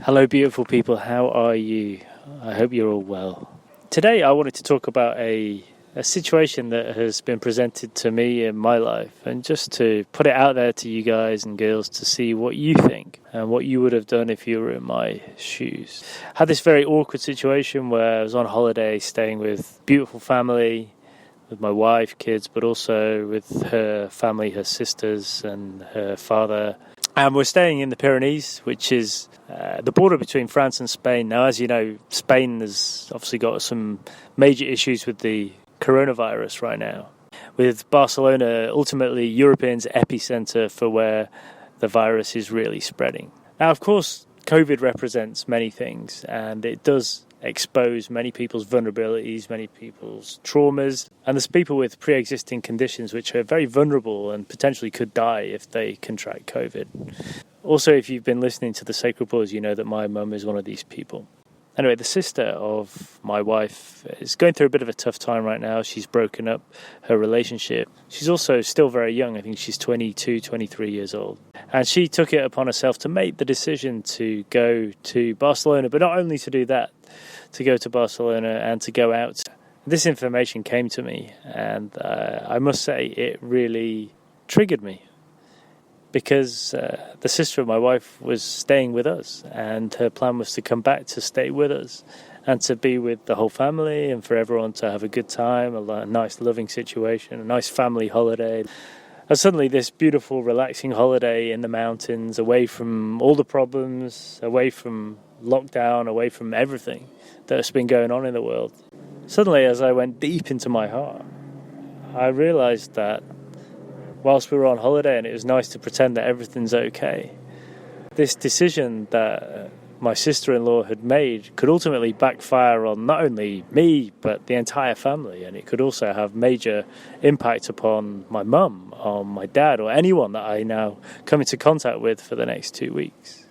Hello, beautiful people. How are you? I hope you're all well. Today, I wanted to talk about a situation that has been presented to me in my life, and just to put it out there to you guys and girls to see what you think and what you would have done if you were in my shoes. I had this very awkward situation where I was on holiday staying with beautiful family, with my wife, kids, but also with her family, her sisters and her father. And we're staying in the Pyrenees, which is the border between France and Spain. Now, as you know, Spain has obviously got some major issues with the coronavirus right now, with Barcelona ultimately Europe's epicenter for where the virus is really spreading. Now, of course, COVID represents many things, and it does expose many people's vulnerabilities, many people's traumas, and there's people with pre-existing conditions which are very vulnerable and potentially could die if they contract COVID. Also, if you've been listening to the Sacred Pause, you know that my mum is one of these people. Anyway, the sister of my wife is going through a bit of a tough time right now. She's broken up her relationship. She's also still very young. I think she's 22, 23 years old. And she took it upon herself to make the decision to go to Barcelona, but not only to do that, to go to Barcelona and to go out. This information came to me, and I must say it really triggered me, because the sister of my wife was staying with us, and her plan was to come back to stay with us and to be with the whole family and for everyone to have a good time, a nice loving situation, a nice family holiday. And suddenly this beautiful relaxing holiday in the mountains, away from all the problems, away from lockdown, away from everything that's been going on in the world. Suddenly, as I went deep into my heart, I realised that whilst we were on holiday and it was nice to pretend that everything's okay, this decision that my sister-in-law had made could ultimately backfire on not only me, but the entire family. And it could also have major impact upon my mum, on my dad, or anyone that I now come into contact with for the next 2 weeks.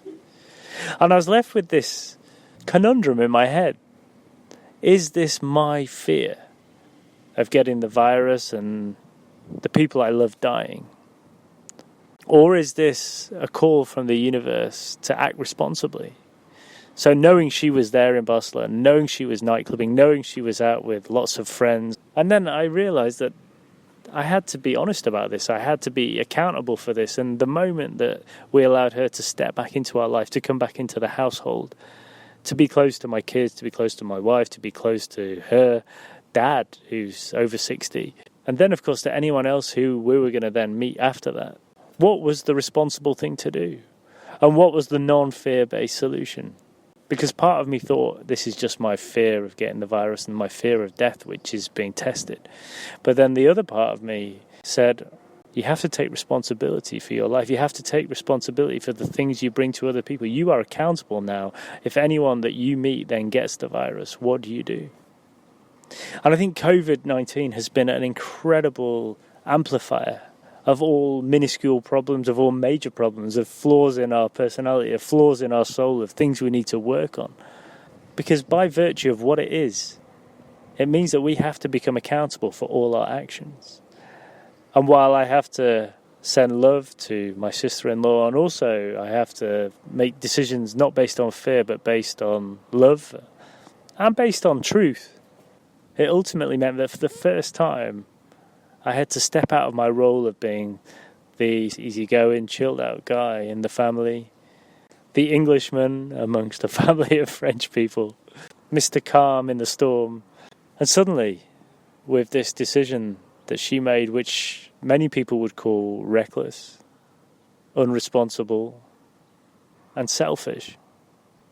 And I was left with this conundrum in my head. Is this my fear of getting the virus and the people I love dying? Or is this a call from the universe to act responsibly? So knowing she was there in Barcelona, knowing she was nightclubbing, knowing she was out with lots of friends, and then I realised that I had to be honest about this. I had to be accountable for this. And the moment that we allowed her to step back into our life, to come back into the household, to be close to my kids, to be close to my wife, to be close to her dad, who's over 60, and then, of course, to anyone else who we were going to then meet after that. What was the responsible thing to do? And what was the non-fear-based solution? Because part of me thought, this is just my fear of getting the virus and my fear of death, which is being tested. But then the other part of me said, you have to take responsibility for your life. You have to take responsibility for the things you bring to other people. You are accountable now. If anyone that you meet then gets the virus, what do you do? And I think COVID-19 has been an incredible amplifier of all minuscule problems, of all major problems, of flaws in our personality, of flaws in our soul, of things we need to work on. Because by virtue of what it is, it means that we have to become accountable for all our actions. And while I have to send love to my sister-in-law, and also I have to make decisions not based on fear, but based on love and based on truth, it ultimately meant that for the first time, I had to step out of my role of being the easygoing, chilled-out guy in the family, the Englishman amongst a family of French people, Mr. Calm in the storm. And suddenly, with this decision that she made, which many people would call reckless, unresponsible, and selfish,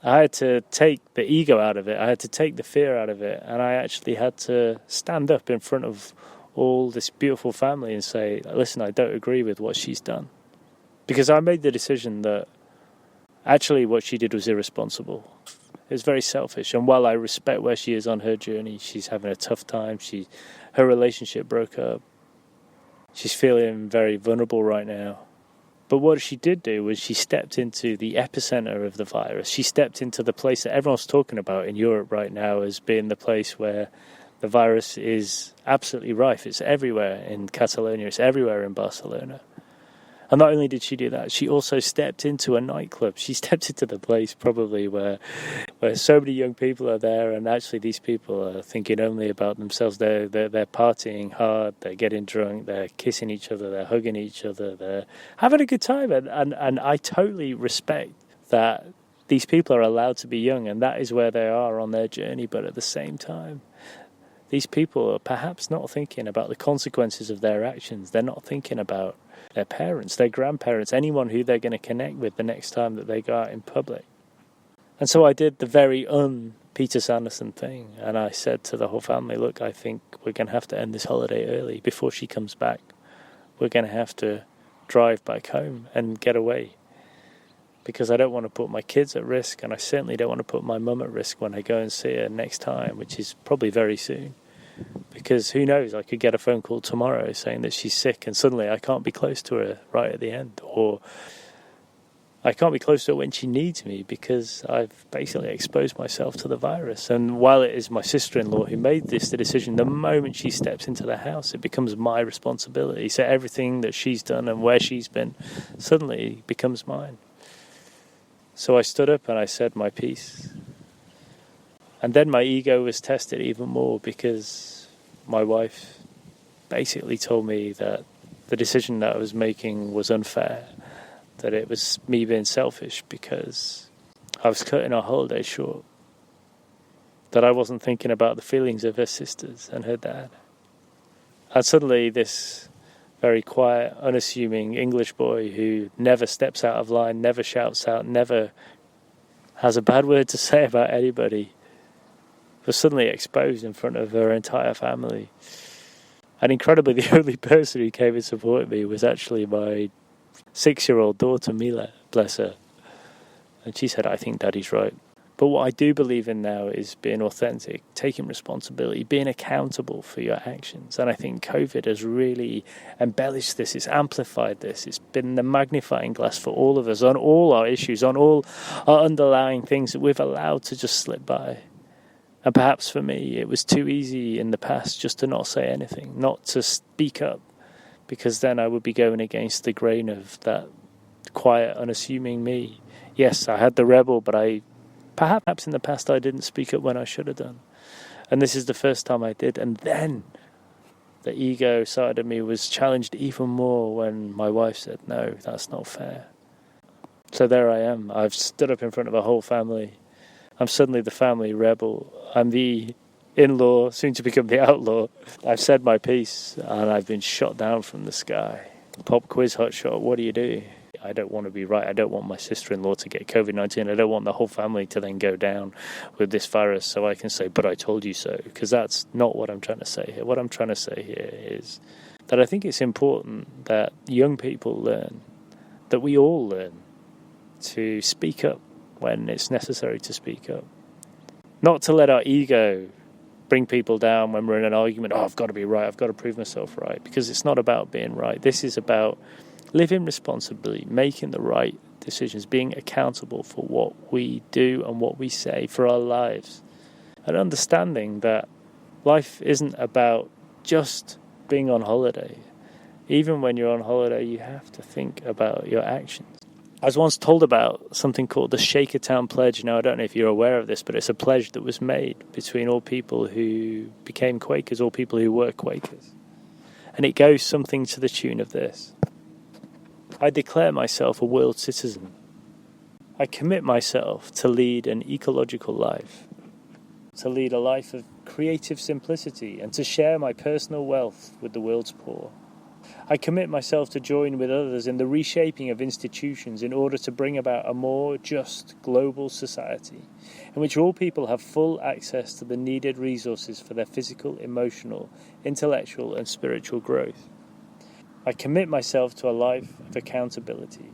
I had to take the ego out of it. I had to take the fear out of it. And I actually had to stand up in front of all this beautiful family and say, listen, I don't agree with what she's done. Because I made the decision that actually what she did was irresponsible. It was very selfish. And while I respect where she is on her journey, she's having a tough time. Her relationship broke up. She's feeling very vulnerable right now. But what she did do was she stepped into the epicenter of the virus. She stepped into the place that everyone's talking about in Europe right now as being the place where the virus is absolutely rife. It's everywhere in Catalonia. It's everywhere in Barcelona. And not only did she do that, she also stepped into a nightclub. She stepped into the place probably where so many young people are there, and actually these people are thinking only about themselves. They're partying hard, they're getting drunk, they're kissing each other, they're hugging each other, they're having a good time. And I totally respect that these people are allowed to be young, and that is where they are on their journey. But at the same time, these people are perhaps not thinking about the consequences of their actions. They're not thinking about their parents, their grandparents, anyone who they're going to connect with the next time that they go out in public. And so I did the very Peter Sanderson thing, and I said to the whole family, look, I think we're going to have to end this holiday early. Before she comes back, we're going to have to drive back home and get away, because I don't want to put my kids at risk, and I certainly don't want to put my mum at risk when I go and see her next time, which is probably very soon. Because who knows, I could get a phone call tomorrow saying that she's sick, and suddenly I can't be close to her right at the end, or I can't be close to her when she needs me because I've basically exposed myself to the virus. And while it is my sister-in-law who made this decision, the moment she steps into the house, it becomes my responsibility. So everything that she's done and where she's been suddenly becomes mine. So I stood up and I said my piece. And then my ego was tested even more, because my wife basically told me that the decision that I was making was unfair, that it was me being selfish because I was cutting our holiday short, that I wasn't thinking about the feelings of her sisters and her dad. And suddenly this very quiet, unassuming English boy who never steps out of line, never shouts out, never has a bad word to say about anybody, was suddenly exposed in front of her entire family. And incredibly, the only person who came and supported me was actually my 6-year-old daughter, Mila, bless her. And she said, I think Daddy's right. But what I do believe in now is being authentic, taking responsibility, being accountable for your actions. And I think COVID has really embellished this, it's amplified this, it's been the magnifying glass for all of us on all our issues, on all our underlying things that we've allowed to just slip by. And perhaps for me, it was too easy in the past just to not say anything, not to speak up, because then I would be going against the grain of that quiet, unassuming me. Yes, I had the rebel, but perhaps in the past I didn't speak up when I should have done. And this is the first time I did. And then the ego side of me was challenged even more when my wife said, no, that's not fair. So there I am. I've stood up in front of a whole family. I'm suddenly the family rebel. I'm the in-law, soon to become the outlaw. I've said my piece, and I've been shot down from the sky. Pop quiz hotshot, what do you do? I don't want to be right. I don't want my sister-in-law to get COVID-19. I don't want the whole family to then go down with this virus so I can say, but I told you so, because that's not what I'm trying to say here. What I'm trying to say here is that I think it's important that young people learn, that we all learn to speak up when it's necessary to speak up. Not to let our ego bring people down when we're in an argument. Oh, I've got to be right. I've got to prove myself right. Because it's not about being right. This is about living responsibly, making the right decisions, being accountable for what we do and what we say for our lives. And understanding that life isn't about just being on holiday. Even when you're on holiday, you have to think about your actions. I was once told about something called the Shakertown Pledge. Now, I don't know if you're aware of this, but it's a pledge that was made between all people who became Quakers, all people who were Quakers. And it goes something to the tune of this. I declare myself a world citizen. I commit myself to lead an ecological life, to lead a life of creative simplicity, and to share my personal wealth with the world's poor. I commit myself to join with others in the reshaping of institutions in order to bring about a more just global society in which all people have full access to the needed resources for their physical, emotional, intellectual and spiritual growth. I commit myself to a life of accountability,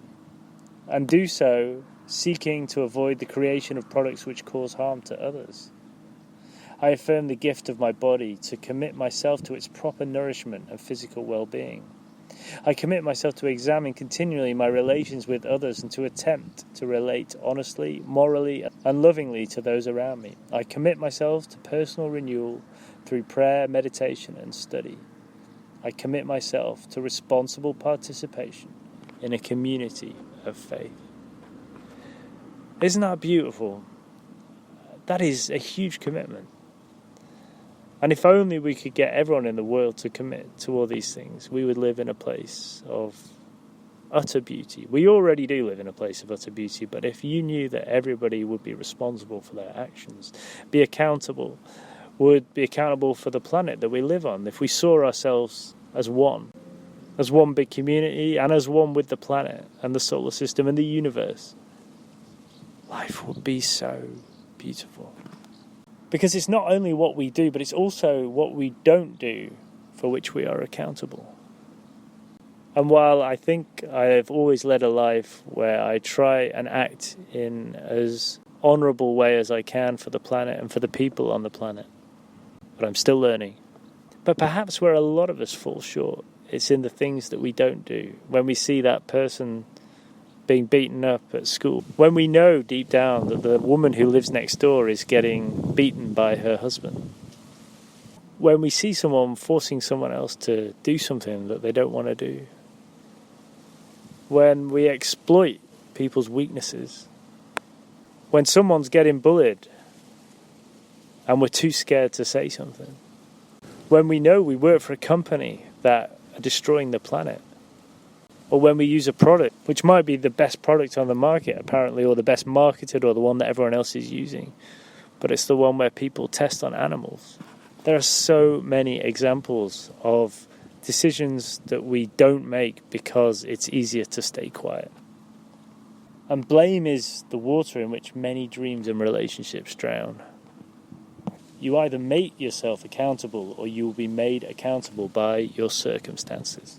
and do so seeking to avoid the creation of products which cause harm to others. I affirm the gift of my body to commit myself to its proper nourishment and physical well-being. I commit myself to examine continually my relations with others and to attempt to relate honestly, morally, and lovingly to those around me. I commit myself to personal renewal through prayer, meditation, and study. I commit myself to responsible participation in a community of faith. Isn't that beautiful? That is a huge commitment. And if only we could get everyone in the world to commit to all these things, we would live in a place of utter beauty. We already do live in a place of utter beauty, but if you knew that everybody would be responsible for their actions, would be accountable for the planet that we live on, if we saw ourselves as one big community and as one with the planet and the solar system and the universe, life would be so beautiful. Because it's not only what we do, but it's also what we don't do for which we are accountable. And while I think I've always led a life where I try and act in as honourable way as I can for the planet and for the people on the planet, but I'm still learning. But perhaps where a lot of us fall short, it's in the things that we don't do. When we see that person being beaten up at school, when we know deep down that the woman who lives next door is getting beaten by her husband, when we see someone forcing someone else to do something that they don't want to do, when we exploit people's weaknesses, when someone's getting bullied and we're too scared to say something, when we know we work for a company that are destroying the planet, or when we use a product which might be the best product on the market apparently, or the best marketed, or the one that everyone else is using, but it's the one where people test on animals. There are so many examples of decisions that we don't make because it's easier to stay quiet. And blame is the water in which many dreams and relationships drown. You either make yourself accountable or you will be made accountable by your circumstances.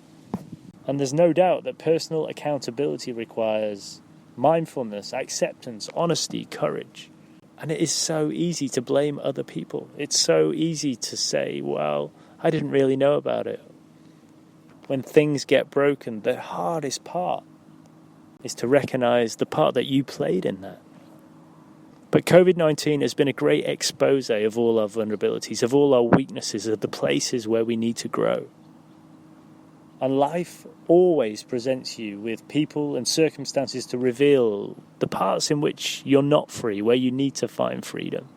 And there's no doubt that personal accountability requires mindfulness, acceptance, honesty, courage. And it is so easy to blame other people. It's so easy to say, well, I didn't really know about it. When things get broken, the hardest part is to recognize the part that you played in that. But COVID-19 has been a great expose of all our vulnerabilities, of all our weaknesses, of the places where we need to grow. And life always presents you with people and circumstances to reveal the parts in which you're not free, where you need to find freedom.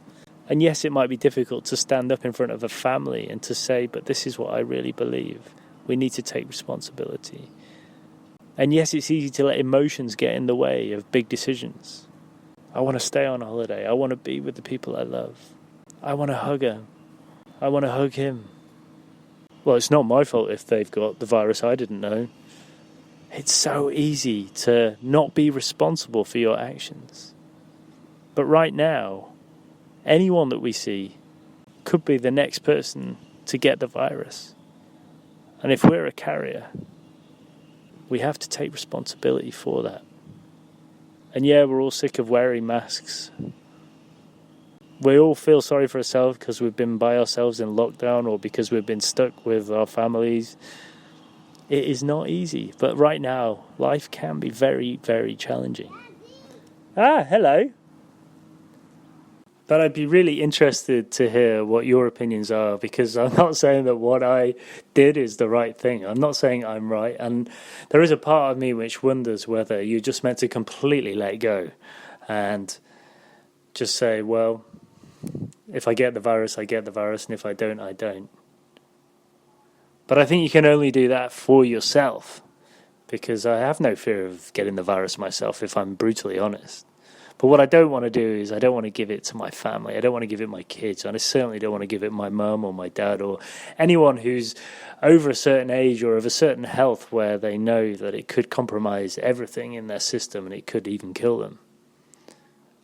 And yes, it might be difficult to stand up in front of a family and to say, but this is what I really believe. We need to take responsibility. And yes, it's easy to let emotions get in the way of big decisions. I want to stay on holiday. I want to be with the people I love. I want to hug her. I want to hug him. Well, it's not my fault if they've got the virus I didn't know. It's so easy to not be responsible for your actions. But right now, anyone that we see could be the next person to get the virus. And if we're a carrier, we have to take responsibility for that. And yeah, we're all sick of wearing masks. We all feel sorry for ourselves because we've been by ourselves in lockdown or because we've been stuck with our families. It is not easy, but right now, life can be very, very challenging. Hello. But I'd be really interested to hear what your opinions are, because I'm not saying that what I did is the right thing. I'm not saying I'm right. And there is a part of me which wonders whether you're just meant to completely let go and just say, well, if I get the virus, I get the virus, and if I don't, I don't. But I think you can only do that for yourself, because I have no fear of getting the virus myself, if I'm brutally honest. But what I don't want to do is I don't want to give it to my family. I don't want to give it my kids. And I certainly don't want to give it my mum or my dad or anyone who's over a certain age or of a certain health where they know that it could compromise everything in their system and it could even kill them.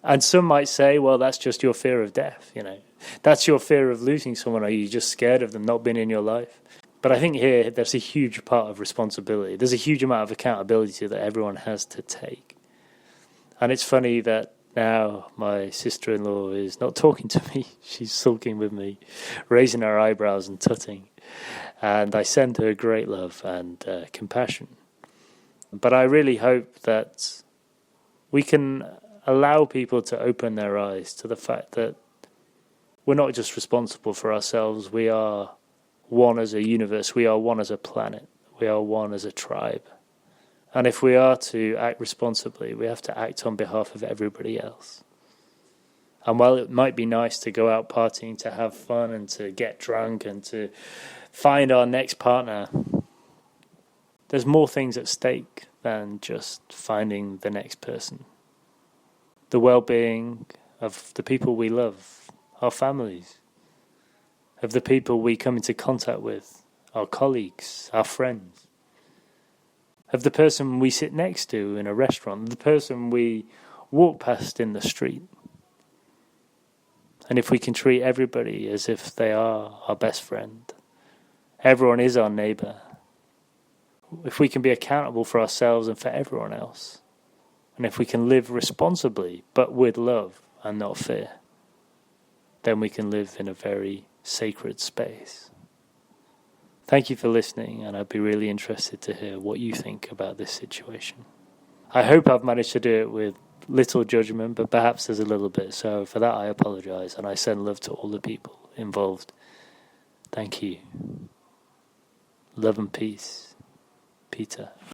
And some might say, well, that's just your fear of death, you know. That's your fear of losing someone. Are you just scared of them not being in your life? But I think here there's a huge part of responsibility. There's a huge amount of accountability that everyone has to take. And it's funny that now my sister-in-law is not talking to me. She's sulking with me, raising her eyebrows and tutting. And I send her great love and compassion. But I really hope that we can allow people to open their eyes to the fact that we're not just responsible for ourselves. We are one as a universe. We are one as a planet. We are one as a tribe. And if we are to act responsibly, we have to act on behalf of everybody else. And while it might be nice to go out partying, to have fun and to get drunk and to find our next partner, there's more things at stake than just finding the next person. The well-being of the people we love, our families, of the people we come into contact with, our colleagues, our friends, of the person we sit next to in a restaurant, the person we walk past in the street. And if we can treat everybody as if they are our best friend, everyone is our neighbour, if we can be accountable for ourselves and for everyone else, and if we can live responsibly but with love and not fear, then we can live in a very sacred space. Thank you for listening, and I'd be really interested to hear what you think about this situation. I hope I've managed to do it with little judgment, but perhaps there's a little bit, so for that I apologise, and I send love to all the people involved. Thank you. Love and peace. Peter.